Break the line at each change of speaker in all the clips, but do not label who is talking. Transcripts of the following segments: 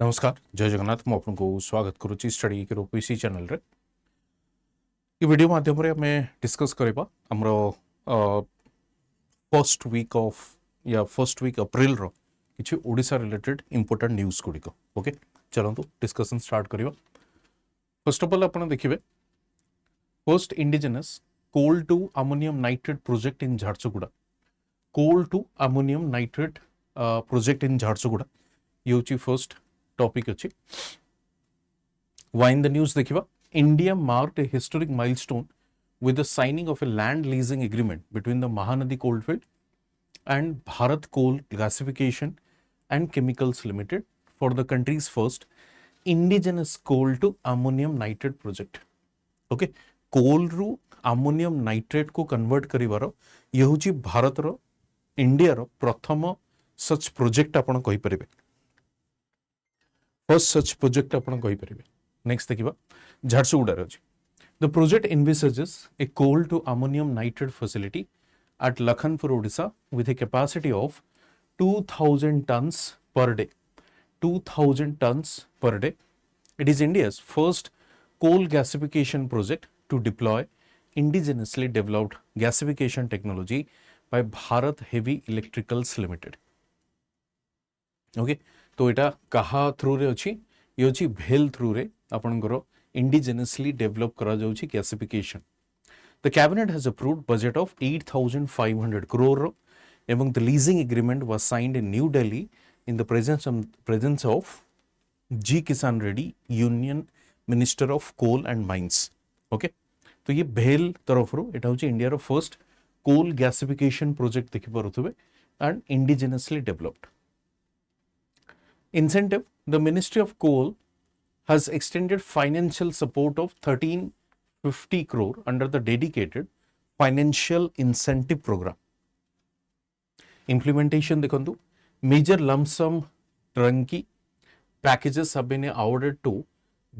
नमस्कार जय जगन्नाथ मु आपको स्वागत करुच्ची स्टडी के पीसी चैनल रे ये वीडियो माध्यम रे हमें डिस्कस करबा हमरो फर्स्ट वीक ऑफ या फर्स्ट वीक अप्रैल रो किछि ओडिसा रिलेटेड इंपोर्टेंट न्यूज़ गुडी को ओके चलंतु डिस्कशन स्टार्ट करिवा। फर्स्ट ऑफ ऑल आपण देखिबे first indigenous coal to ammonium nitrate project in Jharsuguda coal to ammonium nitrate project in Jharsuguda ये होची फर्स्ट टॉपिक अच्छी वाइन द न्यूज देखिबा India marked A historic milestone with the signing of a land leasing agreement between the Mahanadi Coalfield and Bharat Coal Gasification and Chemicals Limited for the country's first indigenous coal to ammonium nitrate project. Okay, coal रू ammonium nitrate को convert करिवारो ये होची भारत रो India रो प्रथम such project आपण कहि परिबे first such project आपण कहि परिबे। नेक्स्ट देखिबा झारसुगुड़ा रे अछि The project envisages a coal to ammonium nitrate facility at Lakhanpur, Odisha with a capacity of 2000 tons per day. 2000 tons per day. It is India's first coal gasification project to deploy indigenously developed gasification technology by Bharat Heavy Electricals Limited. Okay, तो एटा कहा through रे अछि ये अछि भेल through रे आपनकर indigenously develop करा जाउछि gasification. The cabinet has approved budget of 8,500 crore एवं the leasing agreement was signed in New Delhi in the presence of G Kisan Reddy, Union Minister of Coal and Mines. Okay, तो ये भेल तरफ रो एटा होछि India row first coal gasification project देखि पारुथबे and indigenously developed. Incentive, the Ministry of Coal has extended financial support of 1350 crore under the dedicated financial incentive program. Implementation देखंतु major lump sum turnkey packages have been awarded to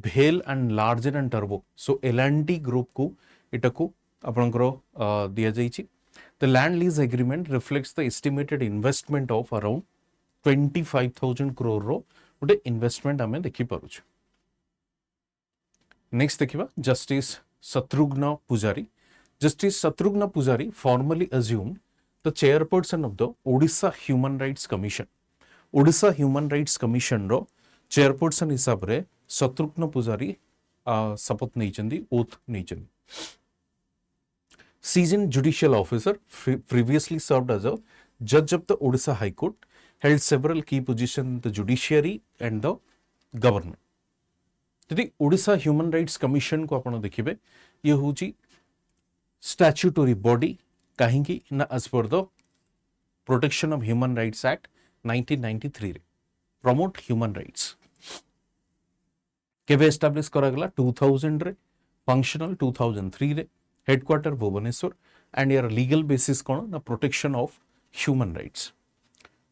Bhel and Larsen and Turbo. So L&T group को इटा को आपनकर दिया जाइछि. The land lease agreement reflects the estimated investment of around 25,000 crore row उटे investment हमें देखि पारुछु. Next देखिबा justice Shatrughan पुजारी. जस्टिस शत्रुघ्न पुजारी formally assumed the chairperson of the Odisha Human Rights Commission. Odisha Human Rights Commission row chairperson हिसाब रे शत्रुघ्न पुजारी शपथ नेइचंदी oath नेइचंदी. Seasoned judicial officer previously served as a judge of the Odisha High Court, held several key positions in the judiciary and the government. यदि Odisha human rights commission को आपण देखिबे ये होची statutory body काहेकि ना as per the protection of human rights act 1993 रे promote human rights केवे establish करा गला 2000 रे फंक्शनल 2003 रे हेडक्वार्टर भुवनेश्वर एंड यार लीगल बेसिस कोन ना protection of human rights.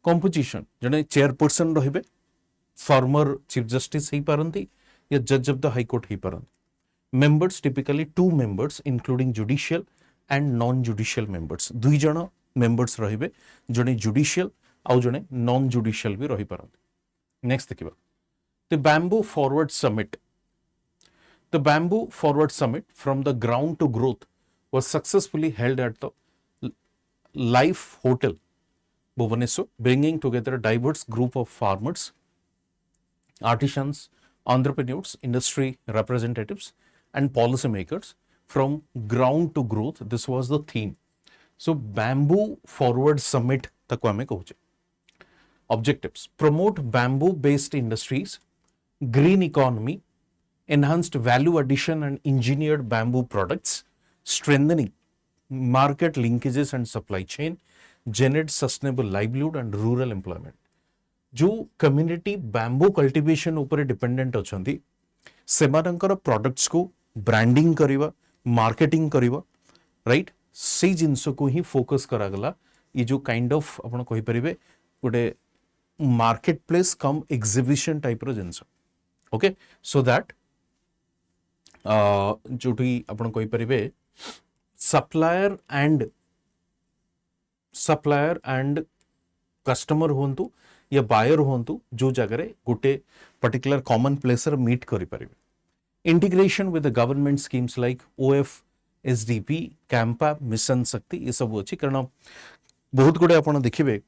Composition जने चेयरपर्सन रहिबे फॉर्मर चीफ जस्टिस ही पारंती या जज ऑफ द हाई कोर्ट ही पारंती. Members typically 2 members including judicial and non judicial members. दुई जण मेंबर्स रहिबे जणे जुडिशियल आउ जणे नॉन जुडिशियल भी रहि पारंती. नेक्स्ट देखिबा the bamboo forward summit. The bamboo forward summit from the ground to growth was successfully held at the life hotel Bhubaneswar, bringing together a diverse group of farmers, artisans, entrepreneurs, industry representatives, and policymakers from ground to growth. This was the theme. So, Bamboo Forward Summit takku ame kahuche. Objectives: promote bamboo-based industries, green economy, enhanced value addition and engineered bamboo products, strengthening market linkages and supply chain, generate sustainable livelihood and rural employment. जो community bamboo cultivation ऊपर dependent अछंती सेमानकर products को branding करिवा marketing करिवा right से जिंस को ही focus करा गला. ये जो kind of आपण कहि परिबे गोटे market place cum exhibition type रो जिंस. ओके सो दैट जोठी आपण कहि परिबे सप्लायर एंड कस्टमर हुंतु या बायर हुंतु जो जगह गोटे पर्टिकुलर कॉमन प्लेस मीट करि परिबे। Integration with the government schemes like OF SDP CAMPA mission Shakti ये सब अच्छी कारण बहुत गुड़े आप देखिए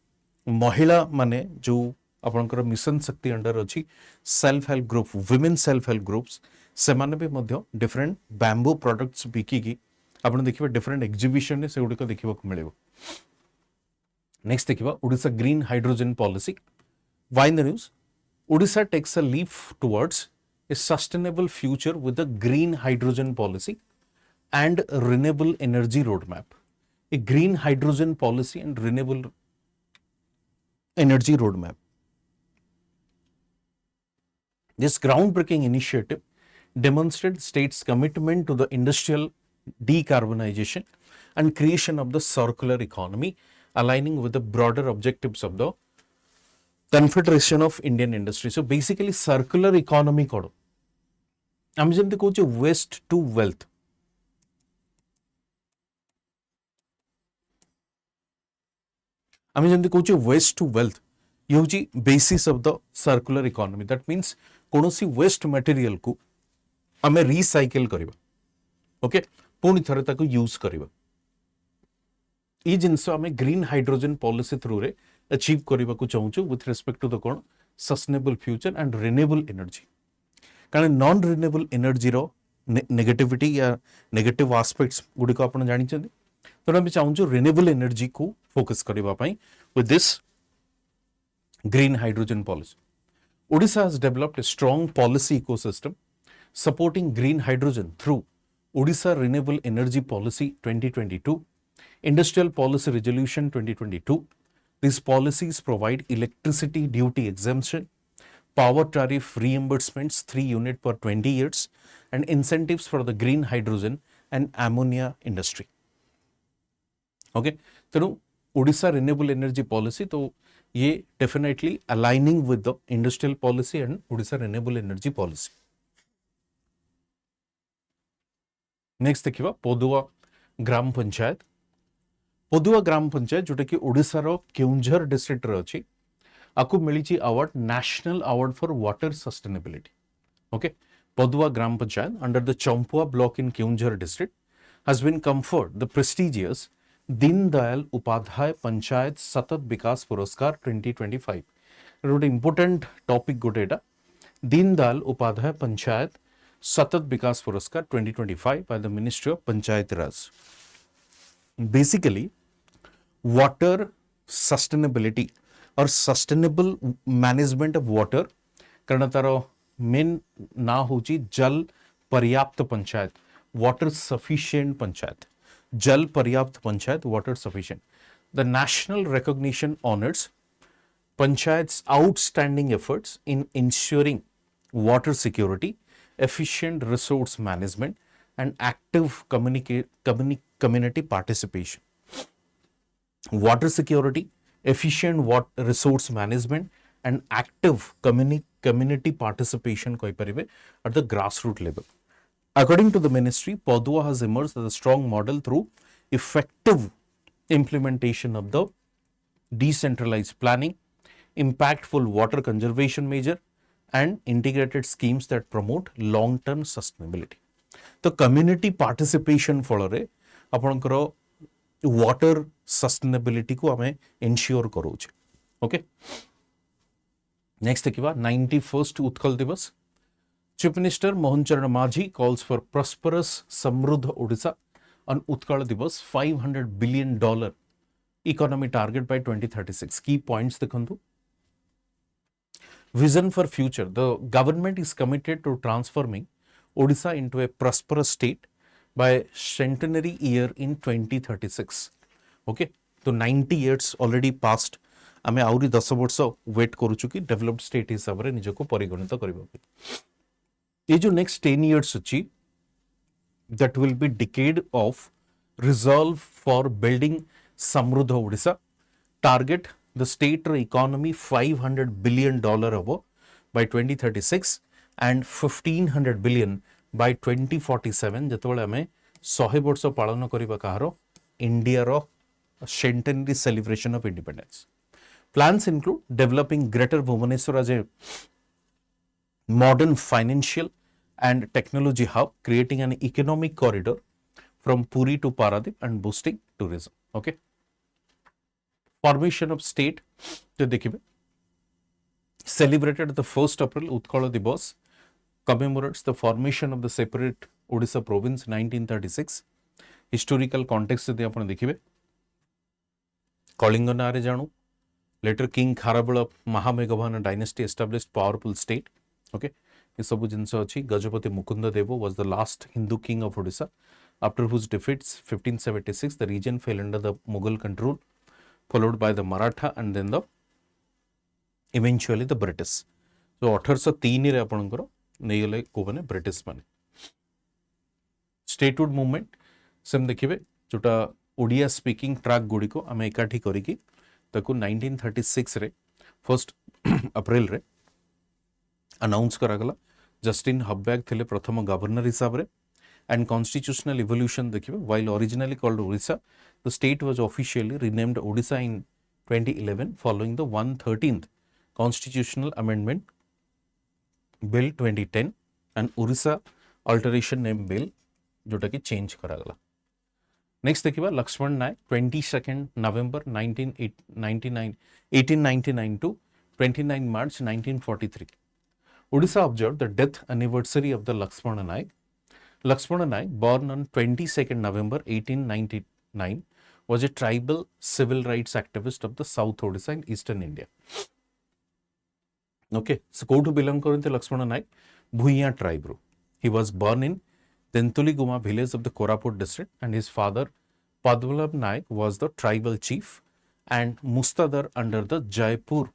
महिला माने जो आपणकर मिशन शक्ति अंडर अच्छी self help group women self help groups से माने भी मध्य डिफरेंट बैम्बू प्रोडक्ट्स बिकिकी आपन देखिए डिफरेंट एग्जिबिशन से गुड़िक देखा मिले। नेक्स्ट देखिए Odisha green hydrogen policy by the news Odisha takes a leap towards a sustainable future with a green hydrogen policy and renewable energy roadmap. A green hydrogen policy and renewable energy roadmap. This groundbreaking initiative demonstrates state's commitment to the industrial decarbonization and creation of the circular economy, aligning with the broader objectives of the Confederation of Indian Industry. So basically circular economy kodo आम जमती कहूँ waste to wealth आम जमती कहूँ waste to wealth ये हूँ basis of the circular economy that means कौन सी waste material को आम रिसाइकल करवा ओके पुणी थरे ताको यूज करवा ये जिनस आम ग्रीन हाइड्रोजन पॉलिसी थ्रू रे अचीव करने को चाहूँ विथ रिस्पेक्ट टू द कौन sustainable future and renewable energy कारण नॉन रिन्यूएबल एनर्जी रो नेगेटिविटी या नेगेटिव आस्पेक्ट्स गुड़िक आप जानते तेणु आम चाहूँ रिन्यूएबल एनर्जी को फोकस करने with this green hydrogen policy Odisha has developed a strong policy ecosystem supporting green hydrogen through Odisha Renewable Energy Policy 2022, Industrial Policy Resolution 2022. These policies provide electricity duty exemption, power tariff reimbursements 3 unit per 20 years, and incentives for the green hydrogen and ammonia industry. Okay, so Odisha Renewable Energy Policy तो ये definitely aligning with the industrial policy and Odisha renewable energy policy. Next देखिबा पदुआ ग्राम पंचायत जोटा कि ओडिशा रो Keonjhar district रे अछि आकु मिलिछि award national award for water sustainability. Okay Padua gram panchayat under the Champua block in Keonjhar district has been conferred the prestigious Deendayal Upadhyaya Panchayat Satat Vikas पुरस्कार 2025 गोटे इंपोर्टेंट टॉपिक गोटे दीनदयाल उपाध्याय पंचायत सतत विकास पुरस्कार 2025 by the ministry of panchayat Raj. Basically water sustainability और सस्टेनेबल मैनेजमेंट ऑफ वाटर कारण तार main ना हूँ जल पर्याप्त पंचायत वाटर सफिशिएंट पंचायत जल पर्याप्त panchayat water sufficient. The national recognition honors panchayats outstanding efforts in ensuring water security, efficient resource management and active community participation. Water security, efficient resource management and active community participation कहि परिबे at the grassroots level. According to the ministry, Padua has emerged as a strong model through effective implementation of the decentralized planning, impactful water conservation measure, and integrated schemes that promote long-term sustainability. तो community participation फଳରେ आपनकर water sustainability को हमें ensure करोचे। Okay next देखिबा 91st Utkal दिवस Chief Minister Mohan Charan Majhi calls for prosperous Samruddha Odisha on Utkal Divas $500 billion economy target by 2036. Key points dekhantu. Vision for future. The government is committed to transforming Odisha into a prosperous state by centenary year in 2036. Okay, so 90 years already passed. आमे आउरी 10 वर्ष wait करूछु कि developed state हिसाब रे निजको परिगणित करबा। ये जो next 10 years अच्छी that will be decade of resolve for building Samruddha Odisha. Target the state economy $500 billion by 2036 and $1,500 billion by 2047 जेतबेले हमें 100 वर्ष पालन करिबा कहारो इंडिया रो centenary celebration of independence. Plans include developing Greater Bhubaneswar as a modern financial and technology hub, creating an economic corridor from Puri to Paradip and boosting tourism. Okay. Formation of state, तो देखिए celebrated the 1st April, Utkala Divas commemorates the formation of the separate Odisha province 1936. Historical context ଯଦି ଆପଣ ଦେଖିବେ କଳିଙ୍ଗ ନାଁରେ ଜାଣୁ later King Kharabala Mahameghavana dynasty established powerful state. Okay, ये सब जिनस अच्छी गजपति मुकुंद देव was the last Hindu king of Odisha, after whose defeats 1576 the region fell under the Mughal control, followed by the Maratha and then the eventually the British. So 1803 रे आपणकर नेगले को माने British माने statehood movement same देखिबे जोटा Odia speaking track गुडी को आमे एकाठी करिकी ताकू 1936 रे 1 अप्रैल रे अनाउंस करागला. जस्टिन हबैग थिले प्रथम गवर्नर हिसाब रे. एंड कॉन्स्टिट्यूशनल इवोल्यूशन देखिबे while originally called Odisha the state was officially renamed Odisha in 2011 following the 113th constitutional amendment bill 2010 and Orissa alteration name bill जोटा कि चेंज करागला. नेक्स्ट देखिबा लक्ष्मण नायक 22nd November 1899 to 29 March 1943. Odisha observed the death anniversary of the Lakshmana Naik. Lakshmana Naik, born on 22nd November 1899, was a tribal civil rights activist of the South Odisha in Eastern India. Okay, so कोठु belong करते लक्ष्मण नायक भुइया tribe row. He was born in Tentuli Guma village of the Koraput district, and his father Padvalabh Naik was the tribal chief and Mustadar under the Jaipur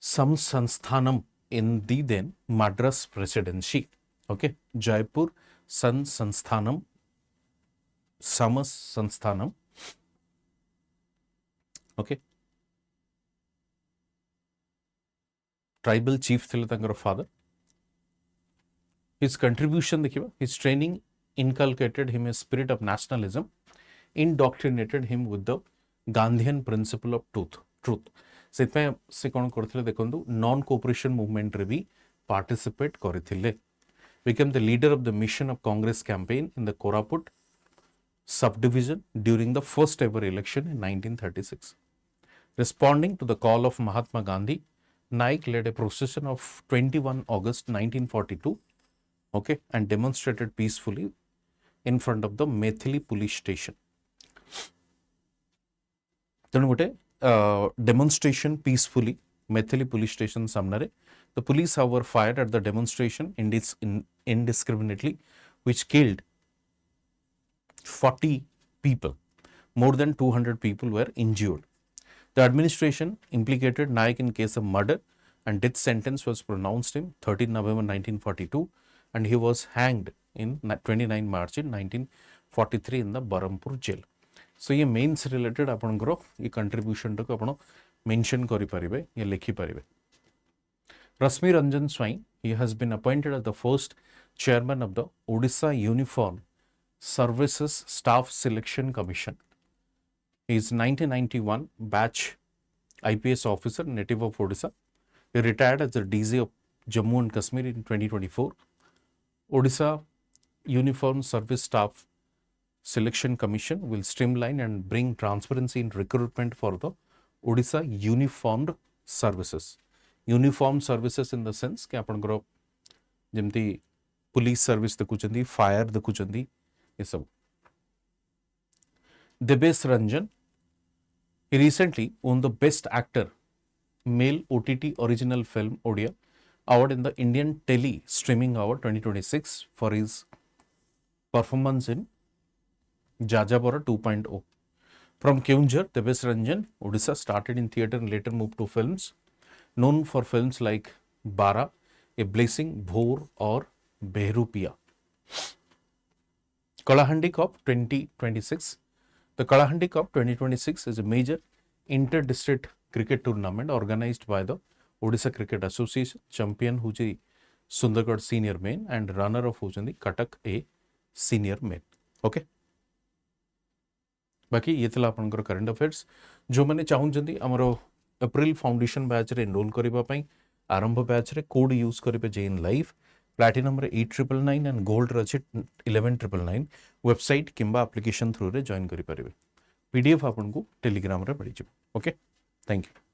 Samsansthanam in the then Madras presidency. Okay, Jaipur Samsansthanam Samas-Sansthanam. Okay, tribal chief thile tankar father. His contribution देखिबा, his training inculcated him a spirit of nationalism, indoctrinated him with the Gandhian principle of truth. सेतपय से कोन करथिले देखंतु non cooperation movement रे भी participate करथिले. Became the leader of the mission of Congress campaign in the Koraput subdivision during the first ever election in 1936. Responding to the call of Mahatma Gandhi, Naik led a procession of 21 August 1942, okay, and demonstrated peacefully in front of the Methili police station. Then gote demonstration peacefully Methili police station samnare. The police, however, fired at the demonstration indiscriminately, which killed 40 people. More than 200 people were injured. The administration implicated Naik in case of murder, and death sentence was pronounced in 13 November 1942, and he was hanged in 29 March in 1943 in the Barampur jail. So ये mains related आपनकर ये contribution को आपण mention करि परिबे, ये लिखि परिबे. Rasmi Ranjan Swain, he has been appointed as the first chairman of the Odisha Uniform Services Staff Selection Commission. He is 1991 batch IPS officer, native of Odisha. He retired as the DG of Jammu and Kashmir in 2024. Odisha Uniform Service Staff Selection Commission will streamline and bring transparency in recruitment for the Odisha Uniformed Services. Uniform services in the sense कि आपनकर जेमती police service देखुचंदी, fire देखुचंदी, ये सब. Debesh Ranjan, he recently won the Best Actor Male OTT Original Film Odia award in the Indian Tele Streaming Award 2026 for his performance in Jajabara 2.0. From Keonjhar, Debesh Ranjan, Odisha, started in theatre and later moved to films. Known for films like Bara, A Blessing, Bhor or Behrupia. Kalahandi Cup 2026. The Kalahandi Cup 2026 is a major inter-district cricket tournament organized by the Odisha Cricket Association. Champion Huji Sundargarh Senior Men and runner of Hujandi Katak A Senior Men. Okay. बाकी ये थिला आपनकर current affairs जो मैंने चाहूँगी आमर April foundation batch रे enrol करने आरंभ बैच रे कोड यूज करेंगे जेन लाइव प्लाटिनम रे 8999 एंड गोल्ड रे 11999 वेबसाइट किंबा एप्लिकेशन थ्रू रे जॉइन करि परिबे पीडीएफ आपन को टेलीग्राम रे पड़ी ओके थैंक यू।